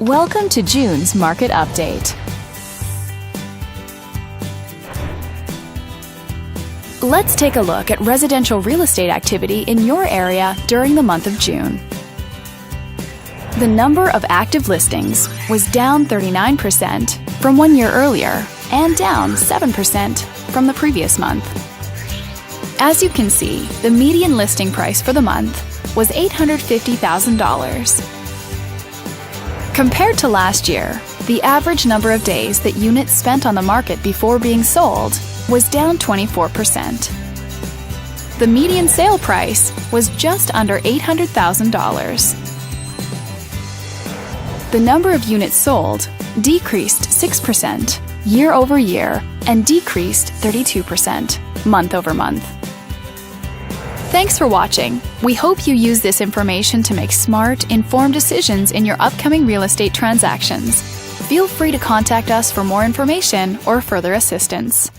Welcome to June's Market Update. Let's take a look at residential real estate activity in your area during the month of June. The number of active listings was down 39% from 1 year earlier and down 7% from the previous month. As you can see, the median listing price for the month was $850,000. Compared to last year, the average number of days that units spent on the market before being sold was down 24%. The median sale price was just under $800,000. The number of units sold decreased 6% year over year and decreased 32% month over month. Thanks for watching. We hope you use this information to make smart, informed decisions in your upcoming real estate transactions. Feel free to contact us for more information or further assistance.